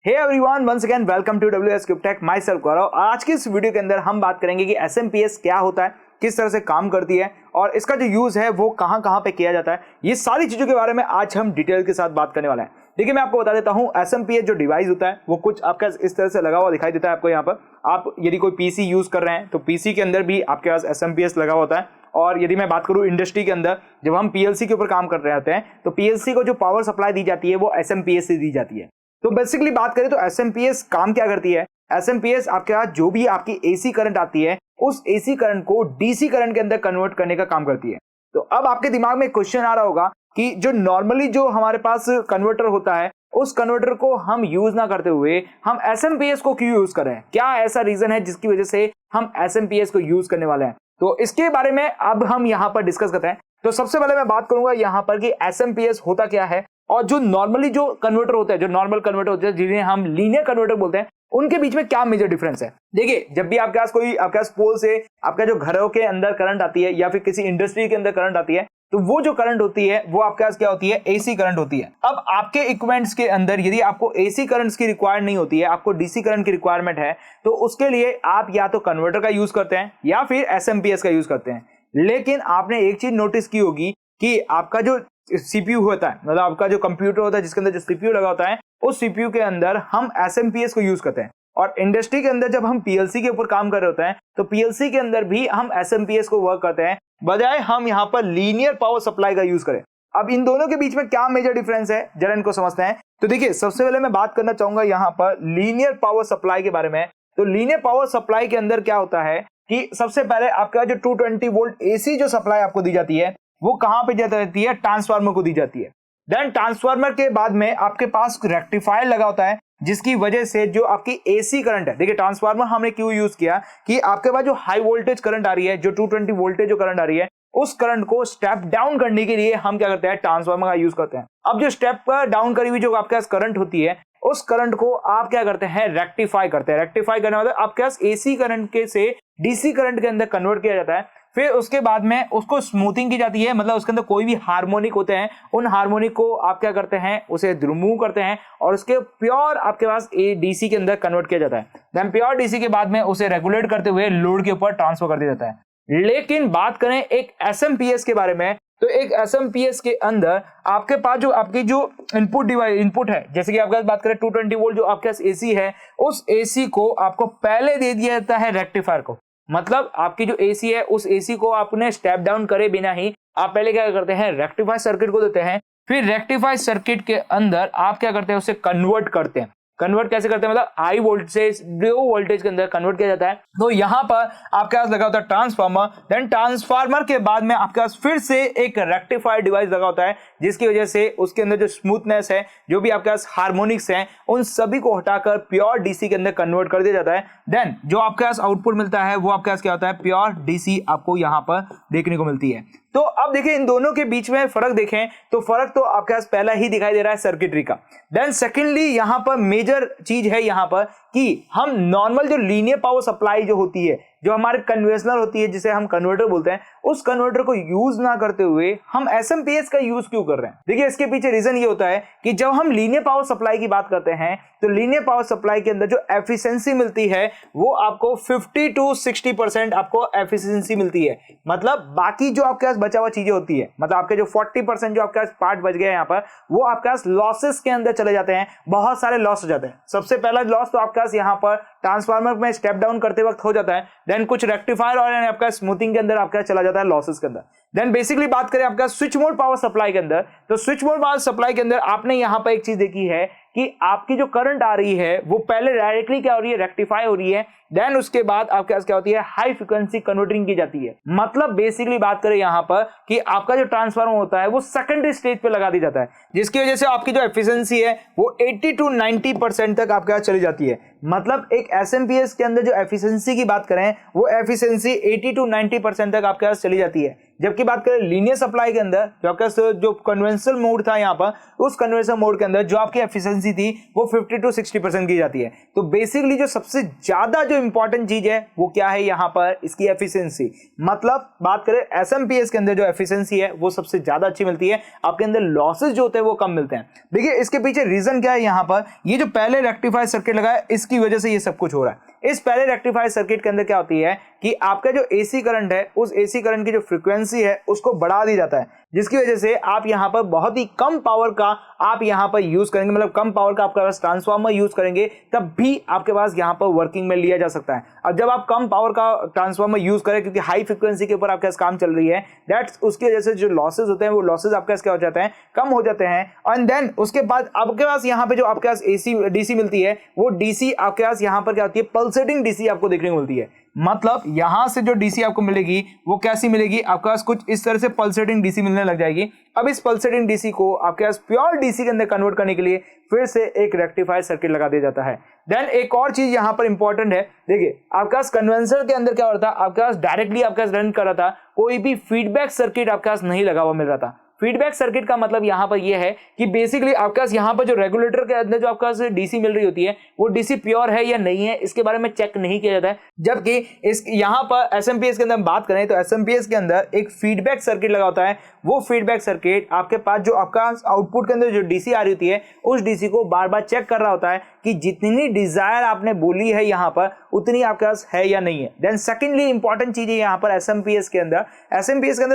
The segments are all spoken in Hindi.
Hey everyone, once again welcome to WS Quick myself Gaurav. आज की इस वीडियो के अंदर हम बात करेंगे कि SMPS क्या होता है, किस तरह से काम करती है और इसका जो यूज है वो कहां कहां पे किया जाता है। ये सारी चीजों के बारे में आज हम डिटेल के साथ बात करने वाले हैं। देखिए, मैं आपको बता देता हूं, SMPS जो डिवाइस होता है वो कुछ आपका इस तरह से लगा हुआ दिखाई देता है आपको। यहाँ पर आप यदि कोई PC यूज कर रहे हैं तो PC के अंदर भी आपके पास SMPS लगा होता है। और यदि मैं बात करूं इंडस्ट्री के अंदर, जब हम PLC के ऊपर काम कर रहे होते हैं तो PLC को जो पावर सप्लाई दी जाती है वो SMPS से दी जाती है। तो बेसिकली बात करें तो SMPS काम क्या करती है। SMPS आपके पास जो भी आपकी AC करंट आती है उस AC करंट को DC करंट के अंदर कन्वर्ट करने का काम करती है। तो अब आपके दिमाग में क्वेश्चन आ रहा होगा कि जो नॉर्मली जो हमारे पास कन्वर्टर होता है उस कन्वर्टर को हम यूज ना करते हुए हम SMPS को क्यों यूज कर रहे हैं, क्या ऐसा रीजन है जिसकी वजह से हम SMPS को यूज करने वाले हैं। तो इसके बारे में अब हम यहाँ पर डिस्कस करते हैं। तो सबसे पहले मैं बात करूंगा यहाँ पर कि SMPS होता क्या है और जो नॉर्मली जो कन्वर्टर होते हैं, जो नॉर्मल कन्वर्टर होते हैं जिन्हें हम लीनियर कन्वर्टर बोलते हैं, उनके बीच में क्या मेजर डिफरेंस है। देखिए, जब भी आपके पास आपके पास पोल से आपका जो घरों के अंदर करंट आती है या फिर किसी इंडस्ट्री के अंदर करंट आती है तो वो जो करंट होती है वो आपके पास क्या होती है, AC करंट होती है। अब आपके इक्विपमेंट्स के अंदर यदि आपको AC करंट्स की रिक्वायर्ड नहीं होती है, आपको DC करंट की रिक्वायरमेंट है, तो उसके लिए आप या तो कन्वर्टर का यूज करते हैं या फिर SMPS का यूज करते हैं। लेकिन आपने एक चीज नोटिस की होगी कि आपका जो CPU होता है, मतलब आपका जो कंप्यूटर होता है जिसके अंदर जो CPU लगा होता है, उस CPU के अंदर हम SMPS को यूज करते हैं। और इंडस्ट्री के अंदर जब हम PLC के ऊपर काम कर रहे होते हैं तो PLC के अंदर भी हम SMPS को वर्क करते हैं, बजाय हम यहाँ पर लीनियर पावर सप्लाई का यूज करें। अब इन दोनों के बीच में क्या मेजर डिफरेंस है, जरा इनको समझते हैं। तो देखिए, सबसे पहले मैं बात करना चाहूंगा यहाँ पर लीनियर पावर सप्लाई के बारे में। तो लीनियर पावर सप्लाई के अंदर क्या होता है कि सबसे पहले आपका जो 220 वोल्ट AC जो सप्लाई आपको दी जाती है वो कहां पे जाती है, ट्रांसफार्मर को दी जाती है। देन ट्रांसफार्मर के बाद में आपके पास रेक्टिफायर लगा होता है जिसकी वजह से जो आपकी AC करंट है, देखिए ट्रांसफार्मर हमने क्यों यूज किया कि आपके पास जो हाई वोल्टेज करंट आ रही है, जो 220 वोल्टेज जो करंट आ रही है, उस करंट को स्टेप डाउन करने के लिए हम क्या करते हैं, ट्रांसफार्मर का यूज करते हैं। अब जो स्टेप डाउन करी हुई जो आपके पास करंट होती है उस करंट को आप क्या करते हैं, रेक्टिफाई करते हैं। रेक्टिफाई करने मतलब आपके पास AC करंट के से DC करंट के अंदर कन्वर्ट किया जाता है। फिर उसके बाद में उसको स्मूथिंग की जाती है, मतलब उसके अंदर कोई भी हार्मोनिक होते हैं उन हार्मोनिक को आप क्या करते हैं, उसे रिमूव करते हैं और उसके प्योर आपके पास DC के अंदर कन्वर्ट किया जाता है। देन प्योर DC के बाद में उसे रेगुलेट करते हुए लोड के ऊपर ट्रांसफर कर दिया जाता है। लेकिन बात करें एक SMPS के बारे में, तो एक SMPS के अंदर आपके पास जो आपकी जो इनपुट डिवाइस इनपुट है, जैसे कि आपके बात करें 220 वोल्ट जो आपके पास AC है, उस AC को आपको पहले दे दिया जाता है रेक्टिफायर को। मतलब आपकी जो AC है उस AC को आपने स्टेप डाउन करे बिना ही आप पहले क्या करते हैं, रेक्टिफाई सर्किट को देते हैं। फिर रेक्टिफाई सर्किट के अंदर आप क्या करते हैं, उसे कन्वर्ट करते हैं। कन्वर्ट कैसे करते हैं, मतलब हाई वोल्टेज से लो वोल्टेज के अंदर कन्वर्ट किया जाता है। तो यहां पर आपके पास लगा होता है ट्रांसफार्मर। देन ट्रांसफार्मर के बाद में आपके पास फिर से एक रेक्टिफायर डिवाइस लगा होता है जिसकी वजह से उसके अंदर जो स्मूथनेस है, जो भी आपके पास हार्मोनिक्स हैं, उन सभी को हटाकर प्योर DC के अंदर कन्वर्ट कर दिया जाता है। देन जो आपके पास आउटपुट मिलता है वो आपके पास क्या होता है, प्योर DC आपको यहां पर देखने को मिलती है। तो अब देखिए, इन दोनों के बीच में फर्क देखें तो फर्क तो आपके पास पहला ही दिखाई दे रहा है सर्किटरी का। देन सेकेंडली यहां पर मेजर चीज है यहाँ पर कि हम नॉर्मल जो लीनियर पावर सप्लाई जो होती है, जो हमारे कन्वेंशनल होती है, जिसे हम कन्वर्टर बोलते हैं, उस कन्वर्टर को यूज ना करते हुए हम SMPS का यूज क्यों कर रहे हैं। देखिए, इसके पीछे रीजन ये होता है कि जब हम लीनियर पावर सप्लाई की बात करते हैं तो लीनियर पावर सप्लाई के अंदर जो एफिशिएंसी मिलती है वो आपको 50 to 60% आपको एफिशिएंसी मिलती है। मतलब बाकी जो आपके पास बचा हुआ चीजें होती है, मतलब आपके जो 40% जो आपके पास पार्ट बच गए यहाँ पर, वो आपके पास लॉसेस के अंदर चले जाते हैं। बहुत सारे लॉस हो जाते हैं। सबसे पहला लॉस तो आपके पास यहाँ पर ट्रांसफार्मर में स्टेप डाउन करते वक्त हो जाता है। देन कुछ रेक्टिफायर और आपका स्मूथिंग के अंदर आपका चला जाता है लॉसेस के अंदर। देन बेसिकली बात करें आपका स्विच मोड पावर सप्लाई के अंदर, तो स्विच मोड पावर सप्लाई के अंदर आपने यहां पर एक चीज देखी है कि आपकी जो करंट आ रही है वो पहले डायरेक्टली क्या हो रही है, रेक्टिफाई हो रही है। देन उसके बाद आपके पास क्या होती है, हाई फ्रीक्वेंसी कन्वर्टिंग की जाती है। मतलब बेसिकली बात करें यहां पर कि आपका जो ट्रांसफार्मर होता है वो सेकेंडरी स्टेज पे लगा दी जाता है, जिसकी वजह से आपकी जो एफिशिएंसी है वो 80 to 90% तक आपके पास चली जाती है। मतलब एक SMPS के अंदर जो एफिशिएंसी की बात करें वो एफिशिएंसी 80 to 90% तक आपके पास चली जाती है। जबकि बात करें लीनियर सप्लाई के अंदर जो आपका जो कन्वेंशनल मोड था यहाँ पर, उस कन्वेंशनल मोड के अंदर जो आपकी एफिशिएंसी थी वो 50 to 60% की जाती है। तो बेसिकली जो सबसे ज्यादा जो इंपॉर्टेंट चीज है वो क्या है यहाँ पर, इसकी एफिशिएंसी। मतलब बात करें एसएमपीएस के अंदर जो एफिशिएंसी है वो सबसे ज्यादा अच्छी मिलती है, आपके अंदर लॉसेज जो होते हैं वो कम मिलते हैं। देखिए इसके पीछे रीजन क्या है, यहाँ पर ये जो पहले रेक्टिफायर सर्किट लगा है इसकी वजह से ये सब कुछ हो रहा है। इस पहले रेक्टिफायर सर्किट के अंदर क्या होती है कि आपका जो एसी करंट है उस एसी करंट की जो फ्रीक्वेंसी है उसको बढ़ा दी जाता है, जिसकी वजह से आप यहाँ पर बहुत ही कम पावर का आप यहाँ पर यूज करेंगे, मतलब कम पावर का आपके पास ट्रांसफार्मर यूज करेंगे तब भी आपके पास यहाँ पर वर्किंग में लिया जा सकता है। अब जब आप कम पावर का ट्रांसफार्मर यूज करें क्योंकि हाई फ्रीक्वेंसी के ऊपर आपके पास काम चल रही है, दैट्स उसकी वजह से जो लॉसेज होते हैं वो लॉसेज आपके पास क्या हो जाते हैं, कम हो जाते हैं। एंड देन उसके बाद आपके पास यहाँ पे जो आपके पास एसी डीसी मिलती है वो डीसी आपके पास यहाँ पर क्या होती है, पल्सेटिंग डीसी आपको देखने को मिलती है। मतलब यहां से जो डीसी आपको मिलेगी वो कैसी मिलेगी, आपके पास कुछ इस तरह से पल्सेटिंग डीसी मिलने लग जाएगी। अब इस पल्सेटिंग डीसी को आपके पास प्योर डीसी के अंदर कन्वर्ट करने के लिए फिर से एक रेक्टिफायर सर्किट लगा दिया जाता है। देन एक और चीज यहां पर इंपॉर्टेंट है, देखिए आपके पास कन्वेंसर के अंदर क्या हो रहा था, आपके पास डायरेक्टली आपके पास रन कर रहा था, कोई भी फीडबैक सर्किट आपके पास नहीं लगा हुआ मिल रहा था। फीडबैक सर्किट का मतलब यहां पर यह है कि बेसिकली आपके पास यहां पर जो रेगुलेटर के अंदर जो आपके पास डीसी मिल रही होती है वो डीसी प्योर है या नहीं है इसके बारे में चेक नहीं किया जाता है। जबकि इस यहां पर एसएमपीएस के अंदर हम बात करें तो एसएमपीएस के अंदर एक फीडबैक सर्किट लगा होता है। वो फीडबैक सर्किट आपके पास जो आपका आउटपुट के अंदर जो डीसी आ रही होती है उस डीसी को बार बार चेक कर रहा होता है कि जितनी डिजायर आपने बोली है यहाँ पर उतनी आपके पास है या नहीं है। देन सेकेंडली इंपॉर्टेंट चीज है यहाँ पर एसएमपीएस के अंदर,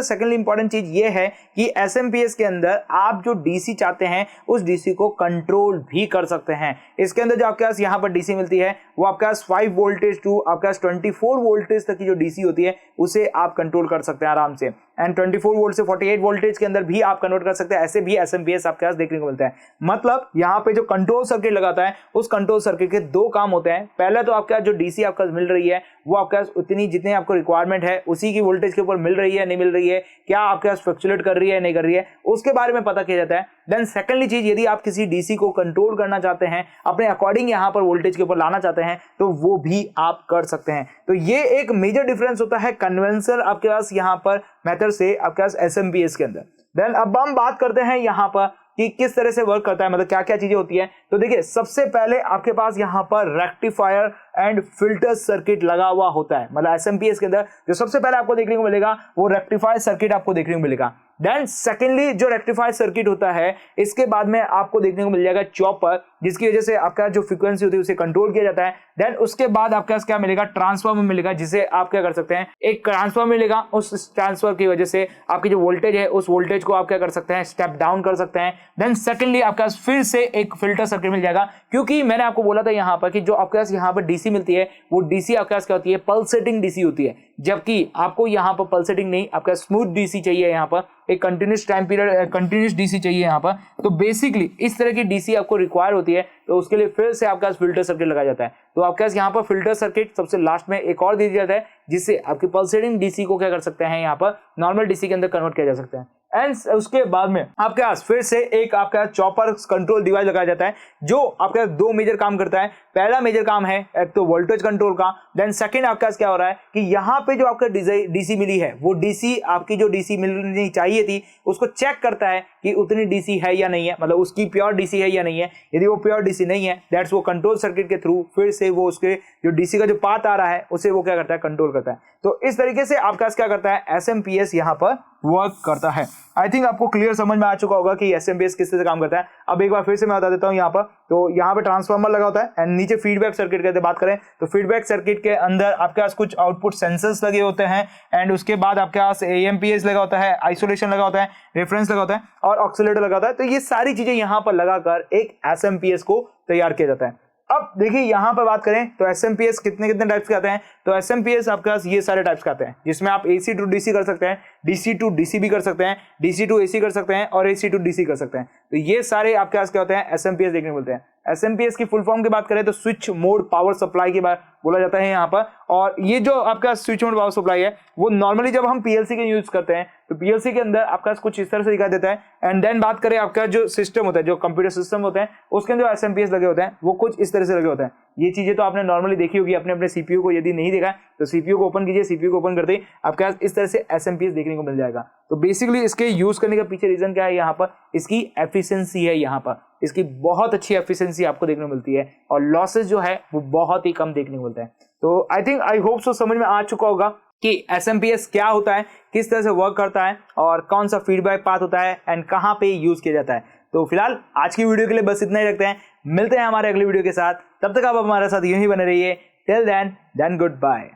सेकेंडली इंपॉर्टेंट चीज ये है कि एसएमपीएस के अंदर आप जो डीसी चाहते हैं उस डीसी को कंट्रोल भी कर सकते हैं। इसके अंदर जो आपके पास यहाँ पर डीसी मिलती है वो आपके पास 5 वोल्टेज टू आपके पास 24 वोल्टेज तक की जो डीसी होती है उसे आप कंट्रोल कर सकते हैं आराम से। एंड 24 वोल्ट से 48 वोल्टेज के अंदर भी आप कन्वर्ट कर सकते हैं। ऐसे भी एसएमपीएस आपके पास देखने को मिलता है। मतलब यहाँ पे जो कंट्रोल सर्किट लगाता है उस कंट्रोल सर्किट के दो काम होते हैं। पहला तो आपका जो डीसी आपका मिल रही है वो आपके पास उतनी जितनी आपको रिक्वायरमेंट है उसी की वोल्टेज के ऊपर मिल रही है नहीं मिल रही है, क्या आपके पास फ्लक्चुएट कर रही है नहीं कर रही है, उसके बारे में पता किया जाता है। देन सेकेंडली चीज, यदि आप किसी डीसी को कंट्रोल करना चाहते हैं, अपने अकॉर्डिंग यहाँ पर वोल्टेज के ऊपर लाना चाहते हैं तो वो भी आप कर सकते हैं। तो ये एक मेजर डिफरेंस होता है कन्वेंसर आपके पास यहाँ पर मेथड से आपके पास एसएमपीएस के अंदर। देन अब हम बात करते हैं यहाँ पर कि किस तरह से वर्क करता है, मतलब क्या क्या चीजें होती है। तो देखिए सबसे पहले आपके पास यहाँ पर रेक्टिफायर एंड फिल्टर सर्किट लगा हुआ होता है। मतलब एसएमपीएस के अंदर जो सबसे पहले आपको देखने को मिलेगा वो रेक्टिफायर सर्किट आपको देखने को मिलेगा। देन सेकेंडली जो रेक्टिफायर सर्किट होता है इसके बाद में आपको देखने को मिल जाएगा चॉपर, जिसकी वजह से आपका जो फ्रीक्वेंसी होती है उसे कंट्रोल किया जाता है। देन उसके बाद आपके पास क्या मिलेगा, ट्रांसफार्मर मिलेगा, जिसे आप क्या कर सकते हैं, एक ट्रांसफार्मर मिलेगा, उस ट्रांसफर की वजह से आपकी जो वोल्टेज है उस वोल्टेज को आप क्या कर सकते हैं, स्टेप डाउन कर सकते हैं। देन सेकेंडली आपके पास फिर से एक फिल्टर सर्किट मिल जाएगा, क्योंकि मैंने आपको बोला था यहाँ पर कि जो आपके पास यहाँ पर डीसी मिलती है वो डीसी आपके पास क्या होती है, पल्सेटिंग डीसी होती है, जबकि आपको यहाँ पर पल्सेटिंग नहीं, आपका स्मूथ डीसी चाहिए, यहाँ पर एक continuous time period continuous DC चाहिए यहाँ पर। तो बेसिकली इस तरह की डीसी आपको रिक्वायर होती है, तो उसके लिए फिर से आपके पास फिल्टर सर्किट लगाया जाता है। तो आपके पास यहाँ पर फिल्टर सर्किट सबसे लास्ट में एक और दे दिया जाता है, जिससे आपकी पल्सेटिंग डीसी को क्या कर सकते हैं, यहाँ पर नॉर्मल डीसी के अंदर कन्वर्ट किया जा सकता है। एंड उसके बाद में आपके पास फिर से एक आपका चॉपर कंट्रोल डिवाइस लगाया जाता है, जो आपके पास दो मेजर काम करता है। पहला मेजर काम है एक तो वोल्टेज कंट्रोल का। देन सेकंड आपके पास क्या हो रहा है कि यहाँ पे जो आपका डीसी मिली है वो डीसी आपकी जो डीसी मिलनी चाहिए थी उसको चेक करता है कि उतनी डीसी है या नहीं है, मतलब उसकी प्योर डीसी है या नहीं है। यदि वो प्योर डीसी नहीं है, दैट्स वो कंट्रोल सर्किट के थ्रू फिर से वो उसके जो डीसी का जो पाथ आ रहा है उसे वो क्या करता है, कंट्रोल करता है। तो इस तरीके से आपका क्या करता है, एसएमपीएस यहाँ पर वर्क करता है। आई थिंक आपको क्लियर समझ में आ चुका होगा कि एसएमपीएस किस तरह से काम करता है। अब एक बार फिर से मैं बता देता हूँ यहाँ पर। तो यहाँ पे ट्रांसफार्मर लगा होता है एंड नीचे फीडबैक सर्किट की बात करें तो फीडबैक सर्किट के अंदर आपके पास कुछ आउटपुट सेंसर्स लगे होते हैं एंड उसके बाद आपके पास एएमपीएस लगा होता है, आइसोलेशन लगा होता है, रेफरेंस लगा होता है और ऑक्सीलेटर लगा होता है। तो ये सारी चीजें यहाँ पर लगाकर एक एसएमपीएस को तैयार किया जाता है। अब देखिए यहाँ पर बात करें तो एसएमपीएस कितने कितने टाइप्स के आते हैं। तो एसएमपीएस आपके पास ये सारे टाइप्स के आते हैं, जिसमें आप एसी टू डीसी कर सकते हैं, डीसी टू डीसी भी कर सकते हैं, डीसी टू एसी कर सकते हैं और एसी टू डीसी कर सकते हैं। तो ये सारे आपके पास क्या होते हैं, एसएमपीएस देखने को मिलते हैं। एसएमपीएस की फुल फॉर्म की बात करें तो स्विच मोड पावर सप्लाई की बात बोला जाता है यहाँ पर। और ये जो आपका स्विच मोड पावर सप्लाई है वो नॉर्मली जब हम पीएलसी के यूज करते हैं तो पीएलसी के अंदर आपका कुछ इस तरह से दिखाई देता है। एंड देन बात करें आपका जो सिस्टम होता है, जो कंप्यूटर सिस्टम होते हैं उसके अंदर जो एसएमपीएस लगे होते हैं वो कुछ इस तरह से लगे होते हैं। ये चीजें तो आपने नॉर्मली देखी होगी अपने अपने सीपीयू को। यदि नहीं देखा है तो सीपीयू को ओपन कीजिए, सीपीयू को ओपन करते ही आपके पास इस तरह से एसएमपीएस देखने को मिल जाएगा। तो बेसिकली इसके यूज करने का पीछे रीजन क्या है, यहाँ पर इसकी एफिशिएंसी है, यहाँ पर इसकी बहुत अच्छी एफिशिएंसी आपको देखने को मिलती है और लॉसेस जो है वो बहुत ही कम देखने को मिलता है। तो आई होप सो समझ में आ चुका होगा कि एसएमपीएस क्या होता है, किस तरह से वर्क करता है और कौन सा फीडबैक पाथ होता है एंड कहां पे यूज किया जाता है। तो फिलहाल आज की वीडियो के लिए बस इतना ही रखते हैं, मिलते हैं हमारे अगली वीडियो के साथ। तब तक आप हमारे साथ यूं ही बने रहिए। Till then good bye.